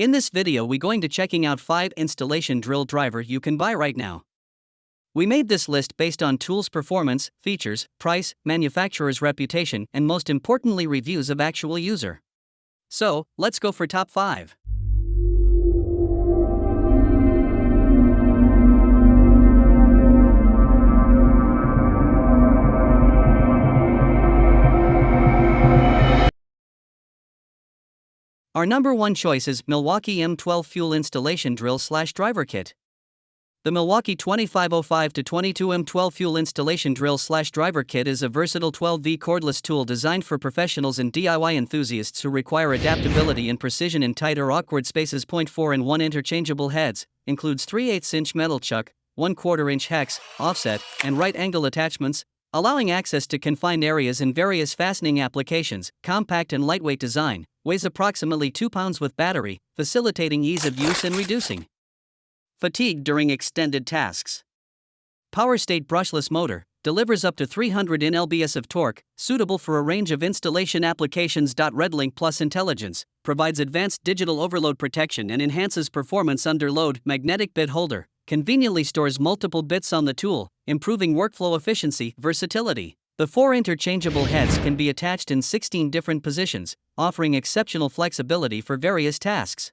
In this video we going to checking out 5 installation drill driver you can buy right now. We made this list based on tools performance, features, price, manufacturer's reputation, and most importantly reviews of actual user. So, let's go for top 5. Our number 1 choice is Milwaukee M12 Fuel Installation Drill/Driver Kit. The Milwaukee 2505-22 M12 Fuel Installation Drill/Driver Kit is a versatile 12V cordless tool designed for professionals and DIY enthusiasts who require adaptability and precision in tight or awkward spaces. 4 and 1 interchangeable heads, includes 3/8" metal chuck, 1/4" hex, offset, and right angle attachments, allowing access to confined areas in various fastening applications. Compact and lightweight design, weighs approximately 2 pounds with battery, facilitating ease of use and reducing fatigue during extended tasks. Power state brushless motor, delivers up to 300 Nm of torque, suitable for a range of installation applications. RedLink Plus Intelligence, provides advanced digital overload protection and enhances performance under load. Magnetic bit holder, conveniently stores multiple bits on the tool, improving workflow efficiency. Versatility, the 4 interchangeable heads can be attached in 16 different positions, offering exceptional flexibility for various tasks.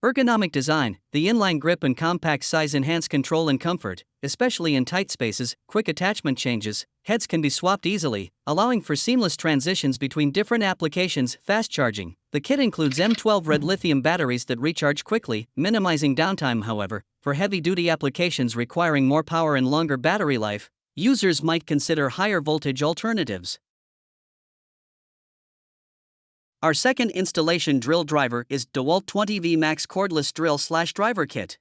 Ergonomic design, the inline grip and compact size enhance control and comfort, especially in tight spaces. Quick attachment changes, heads can be swapped easily, allowing for seamless transitions between different applications. Fast charging, the kit includes M12 red lithium batteries that recharge quickly, minimizing downtime. However, for heavy-duty applications requiring more power and longer battery life, users might consider higher voltage alternatives. Our second installation drill driver is DeWalt 20V Max Cordless Drill/Driver Kit.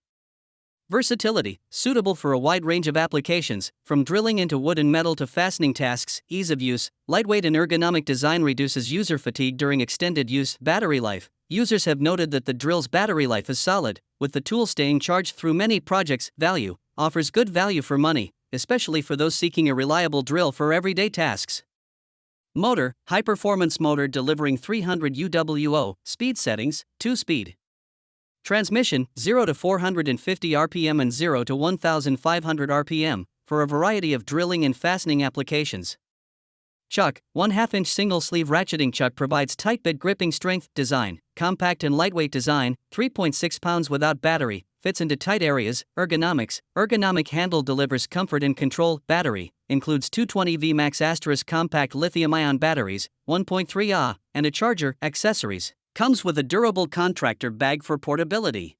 Versatility, suitable for a wide range of applications, from drilling into wood and metal to fastening tasks. Ease of use, lightweight and ergonomic design reduces user fatigue during extended use. Battery life, users have noted that the drill's battery life is solid, with the tool staying charged through many projects. Value, offers good value for money, especially for those seeking a reliable drill for everyday tasks. Motor, high-performance motor delivering 300 UWO, speed settings, 2-speed. Transmission, 0 to 450 RPM and 0 to 1500 RPM, for a variety of drilling and fastening applications. Chuck, 1/2" single-sleeve ratcheting chuck provides tight bit gripping strength. Design, compact and lightweight design, 3.6 pounds without battery, fits into tight areas. Ergonomics, ergonomic handle delivers comfort and control. Battery, includes 220V Max * compact lithium-ion batteries, 1.3 Ah, and a charger. Accessories, comes with a durable contractor bag for portability.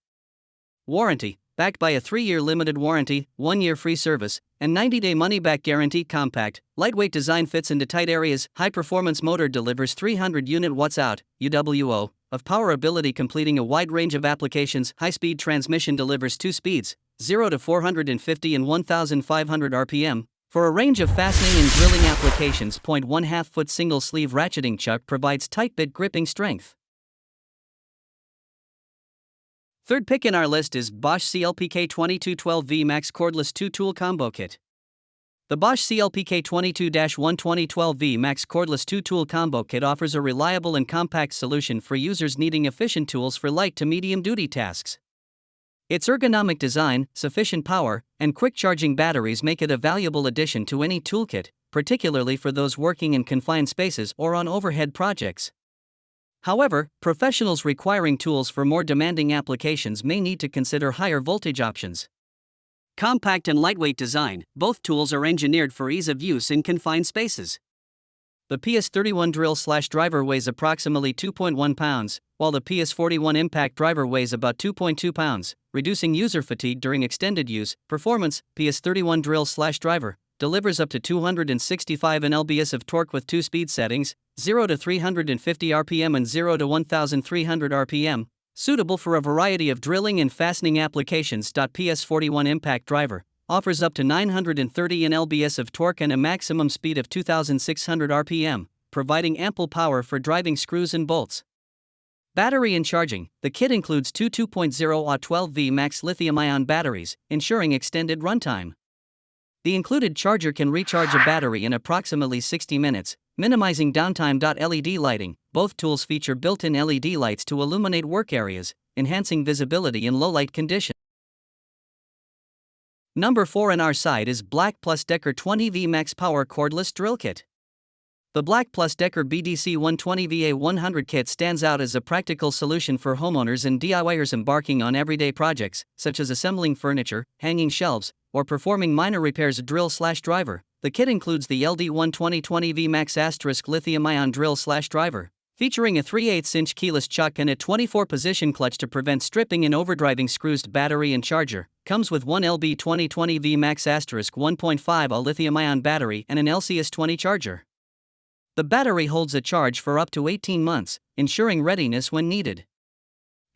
Warranty, backed by a 3-year limited warranty, 1-year free service, and 90-day money-back guarantee. Compact, lightweight design fits into tight areas. High-performance motor delivers 300 unit watts-out, UWO, of power ability completing a wide range of applications. High-speed transmission delivers 2 speeds, 0 to 450 and 1500 RPM, for a range of fastening and drilling applications. 1/2 foot single-sleeve ratcheting chuck provides tight bit gripping strength. Third pick in our list is Bosch CLPK 2212V Max Cordless 2-Tool Combo Kit. The Bosch CLPK 22-12012V Max Cordless 2-Tool Combo Kit offers a reliable and compact solution for users needing efficient tools for light to medium-duty tasks. Its ergonomic design, sufficient power, and quick charging batteries make it a valuable addition to any toolkit, particularly for those working in confined spaces or on overhead projects. However, professionals requiring tools for more demanding applications may need to consider higher voltage options. Compact and lightweight design, both tools are engineered for ease of use in confined spaces. The PS31 drill/driver weighs approximately 2.1 pounds, while the PS41 impact driver weighs about 2.2 pounds, reducing user fatigue during extended use. Performance, PS31 drill/driver, delivers up to 265 Nm of torque with 2 speed settings, 0 to 350 RPM and 0 to 1300 RPM, suitable for a variety of drilling and fastening applications. PS41 impact driver, offers up to 930 Nm of torque and a maximum speed of 2600 RPM, providing ample power for driving screws and bolts. Battery and charging, the kit includes two 2.0 Ah 12V Max lithium-ion batteries, ensuring extended runtime. The included charger can recharge a battery in approximately 60 minutes, minimizing downtime. LED lighting, both tools feature built-in LED lights to illuminate work areas, enhancing visibility in low-light conditions. Number 4 on our side is Black Plus Decker 20V Max Power Cordless Drill Kit. The Black Plus Decker BDC 120VA100 kit stands out as a practical solution for homeowners and DIYers embarking on everyday projects, such as assembling furniture, hanging shelves, or performing minor repairs. Drill/driver. The kit includes the LD120 20V Max * lithium-ion drill/driver, featuring a 3/8-inch keyless chuck and a 24-position clutch to prevent stripping and overdriving screws. Battery and charger. Comes with one LB2020V Max * 1.5 A lithium-ion battery and an LCS20 charger. The battery holds a charge for up to 18 months, ensuring readiness when needed.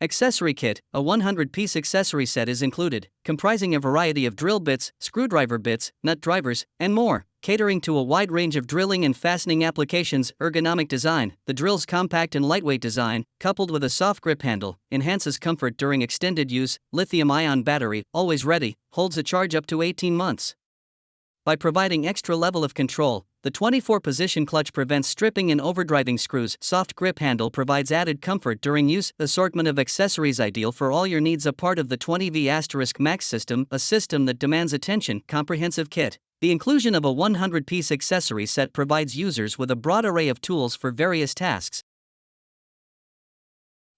Accessory kit. A 100-piece accessory set is included, comprising a variety of drill bits, screwdriver bits, nut drivers, and more, catering to a wide range of drilling and fastening applications. Ergonomic design. The drill's compact and lightweight design, coupled with a soft grip handle, enhances comfort during extended use. Lithium-ion battery, always ready, holds a charge up to 18 months. By providing extra level of control, the 24-position clutch prevents stripping and overdriving screws. Soft grip handle provides added comfort during use. Assortment of accessories ideal for all your needs. A part of the 20V Max system, a system that demands attention. Comprehensive kit. The inclusion of a 100-piece accessory set provides users with a broad array of tools for various tasks.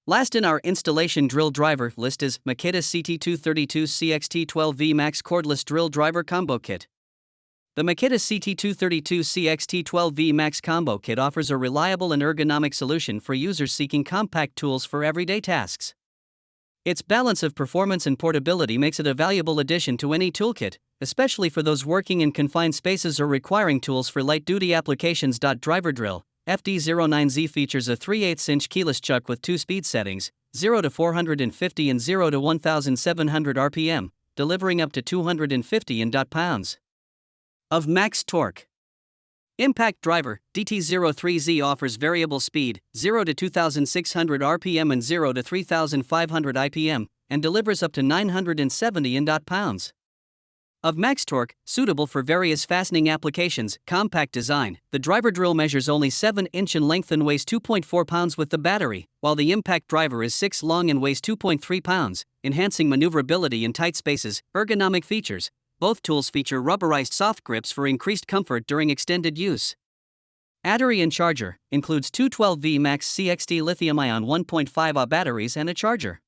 Last in our installation drill driver list is Makita CT232 CXT12V Max Cordless Drill Driver Combo Kit. The Makita CT232 CXT12V Max Combo Kit offers a reliable and ergonomic solution for users seeking compact tools for everyday tasks. Its balance of performance and portability makes it a valuable addition to any toolkit, especially for those working in confined spaces or requiring tools for light-duty applications. Driver drill. FD09Z features a 3/8-inch keyless chuck with 2 speed settings, 0 to 450 and 0 to 1700 RPM, delivering up to 250 pounds of max torque. Impact driver. DT03Z offers variable speed, 0 to 2600 RPM and 0 to 3500 IPM, and delivers up to 970 pounds of max torque, suitable for various fastening applications. Compact design. The driver drill measures only 7 inches in length and weighs 2.4 pounds with the battery, while the impact driver is 6 long and weighs 2.3 pounds, enhancing maneuverability in tight spaces. Ergonomic features. Both tools feature rubberized soft grips for increased comfort during extended use. Battery and charger. Includes two 12V Max CXT lithium-ion 1.5 Ah batteries and a charger.